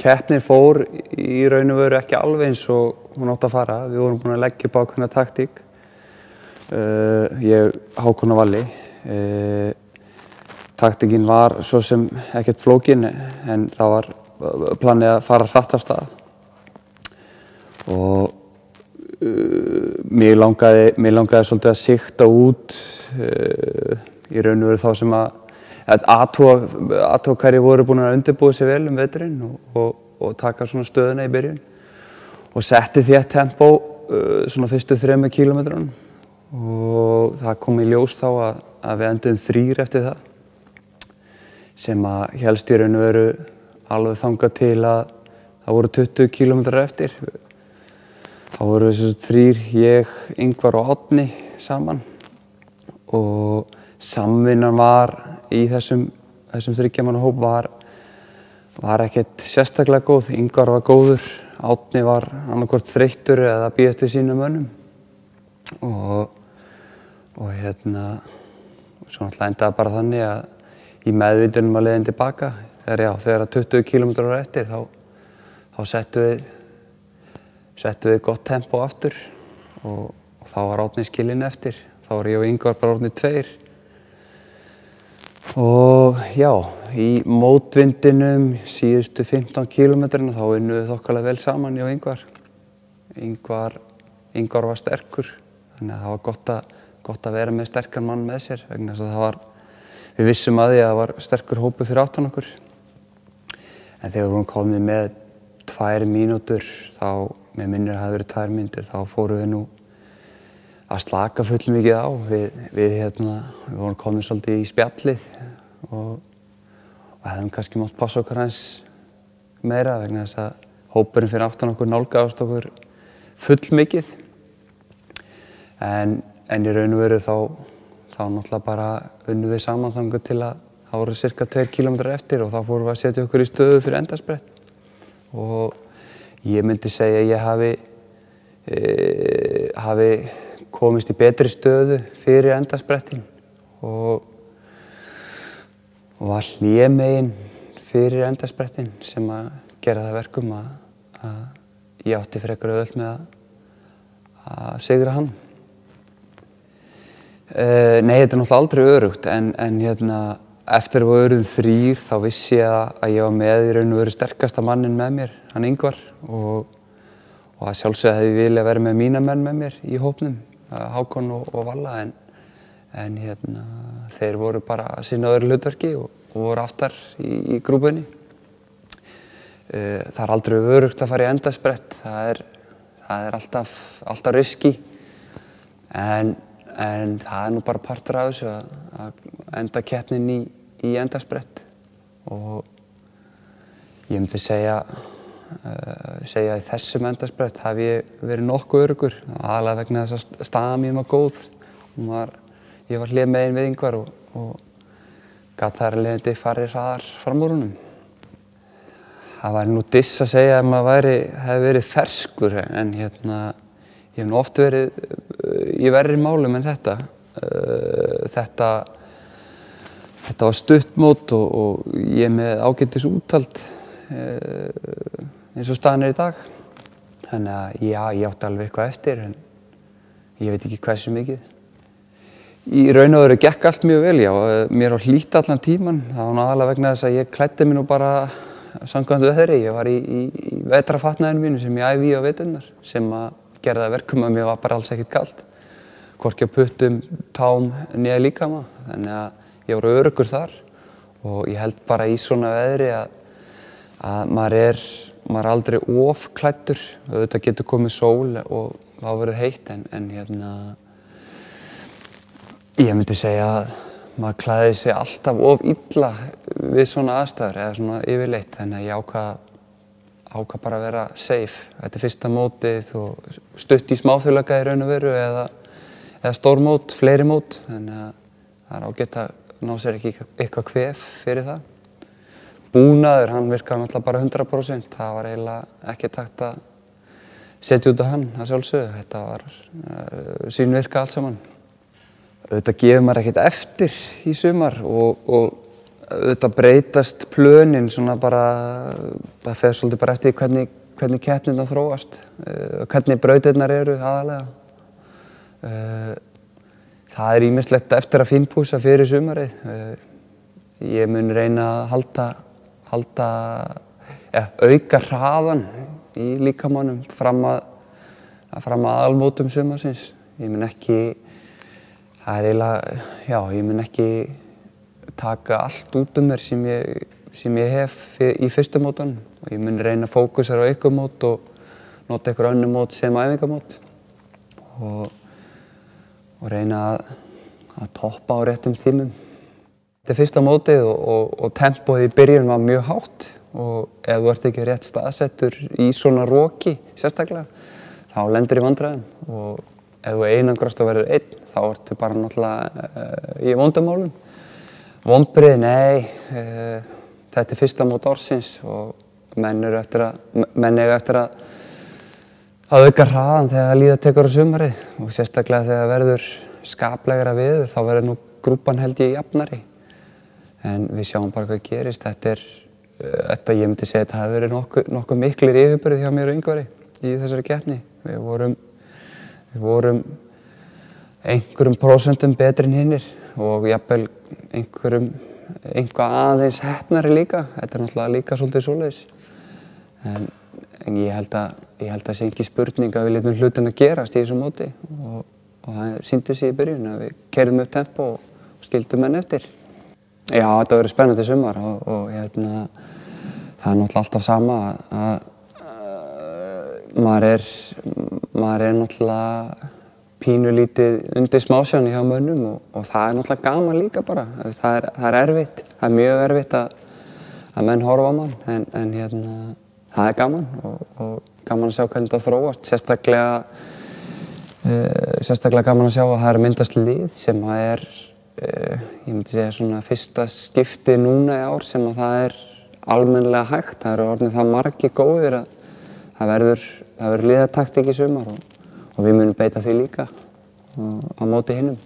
keppnin fór í raun og veru ekki alveg eins og hún átti að fara. Við vorum búin að leggja upp ákveðna taktík. Ég, Hákon og Valli. Taktíkin var svo sem ekkert flókin en það var planið að fara hratt af stað. Og mér langaði svolítið að sigta út í raun og veru þá sem að athuga hverjir voru búin að undirbúa sig vel veturinn og taka svona stöðuna í byrjun og setti þétt tempó svona fyrstu 3 kílómetrunum og það kom í ljós þá að við enduðum 3 eftir það sem að hélst í raun og veru alveg þangað til að það voru 20 kílómetrar eftir. Þá voru við þessu 3, ég, Ingvar og Árni saman og samvinnan var í þessum 3 manna hóp var ekkert sérstaklega góð. Ingvar var góður, Árni var annaðhvort þreyttur eða bíða eftir sínum mönnum og svo náttúrulega endaði bara þannig að í meðvitunum að leiðin tilbaka þegar 20 kílómetrar var eftir þá settum við gott tempó aftur og þá var Árni skilinn eftir. Þá var ég og Ingvar bara orðnir 2. Og já, í mótvindinum síðustu 15 kílómetrina þá unnum við þokkalega vel saman ég og Ingvar. Ingvar var sterkur, þannig að það var gott að vera með sterkan mann með sér vegna þess að við vissum að því að það var sterkur hópur fyrir aftan okkur. En þegar við vorum komnir með 2 mínútur með minnir að það hafi verið 2 mínútur, þá fórum við nú að slaka full mikið á. Við vorum komin svolítið í spjallið og hefðum kannski mátt passa okkur aðeins meira vegna þess að hópurinn fyrir aftan okkur nálgaðist okkur full mikið. En í raun og veru þá náttúrulega bara unnum við saman þangað til að það voru cirka 2 kílómetrar eftir og þá fórum við að setja okkur í stöðu fyrir endasprett. Og ég myndi segja að ég hafi komist í betri stöðu fyrir endasprettin og var hlémegin fyrir endasprettin sem að gera það verkum að ég átti frekar auðvelt með að sigra hann. Nei, þetta náttúrulega aldrei öruggt en eftir að við urðum 3 þá vissi ég að ég var með í raun og veru sterkasta mannin með mér, hann Ingvar og að sjálfsögðu hefði ég viljað vera með mína menn með mér í hópnum, Hákon og Valla en þeir voru bara að sinna öðru hlutverki og voru aftar í grúpunni. Það er aldrei öruggt að fara í endasprett, það er alltaf riski en það er nú bara partur af þessu að enda keppnin í endasprett og ég myndi segja að í þessum endasprett hafi ég verið nokkuð öruggur, aðalega vegna þess að staðan mín var góð. Ég var hlémegin við Ingvar og gat þar af leiðandi farið hraðar fram úr honum. Það væri nú diss að segja að maður hefði verið ferskur en ég hef nú oft verið í verri málum en þetta. Þetta var stuttmót og ég er með ágætis úthald eins og staðan í dag. Þannig að já, ég átti alveg eitthvað eftir en ég veit ekki hversu mikið. Í raun og veru gekk allt mjög vel, já. Mér var hlýtt allan tíman. Það var aðalega vegna þess að ég klæddi mig nú bara samkvæmt veðri. Ég var í vetrarfatnaðinu mínu sem ég æfi í á veturnar sem að gera það verkum að mér var bara alls ekkert kalt. Hvorki á puttum, tám, né líkama. Þannig að ég var öruggur þar og ég held bara í svona veðri að maður er aldrei of klæddur. Auðvitað getur komið sól og þá verður heitt en ég myndi segja að maður klæði sig alltaf of illa við svona aðstæður eða svona yfirleitt. Þannig að ég ákvað bara að vera safe. Þetta er fyrsta mótið og stutt í smáþjóðleika í raun og veru eða stór mót, fleiri mót. Þannig að það er ágætt að ná sér ekki eitthvað kvef fyrir það. Búnaður, hann virkar náttúrulega bara 100%. Það var eiginlega ekki hægt að setja út á hann að sjálfsögðu. Þetta var sínvirka allt saman. Auðvitað gefur maður ekkert eftir í sumar og auðvitað breytast plönin svona bara, það fer svolítið bara eftir hvernig keppnirnar þróast, hvernig brautirnar eru aðalega. Það ýmislegt eftir að fínpússa fyrir sumarið. Ég mun reyna að auka hraðan í líkamannum fram að aðalmótum sumarsins. Ég mun ekki, ég mun ekki taka allt út mér sem ég hef í fyrstu mótunum. Og ég mun reyna að fókusera á ykkur mót og nota ykkur önnur mót sem æfingamót. Og reyna að toppa á réttum tímum. Þetta fyrsta mótið og tempóið í byrjun var mjög hátt og ef þú ert ekki rétt staðsettur í svona roki sérstaklega, þá lendir í vandræðum og ef þú einangrast og verður einn, þá ertu bara náttúrulega í vondumálum. Vonbrigði, nei, þetta er fyrsta mót ársins og menn eiga eftir að auka hraðan þegar líða tekur á sumarið og sérstaklega þegar verður skaplegra veður, þá verður nú grúpan held ég jafnari. En við sjáum bara hvað gerist. Ég myndi segja að það hafi verið nokkuð miklir yfirburðir hjá mér og Ingvari í þessari keppni. Við vorum einhverjum prósentum betri en hinnir og jafnvel eitthvað aðeins heppnari líka. Þetta er náttúrulega líka svolítið svoleiðis. En ég held að sé ekki spurning að við létum hlutina gerast í þessu móti og það sýndi sig í byrjun að við keyrðum upp tempo og skildum menn eftir. Já, þetta verður spennandi sumar og það er náttúrulega alltaf sama að maður er náttúrulega pínulítið undir smásjáni hjá mönnum og það er náttúrulega gaman líka bara. Það er erfitt, það er mjög erfitt að menn horfa á mann en það er gaman og gaman að sjá hvernig þetta þróast. Sérstaklega gaman að sjá að það er myndast lið sem að ég myndi segja svona fyrsta skipti núna í ár sem að það er almennilega hægt. Það eru orðnir það margir góðir að það verður liðataktík í sumar og við munum beita því líka á móti hinum.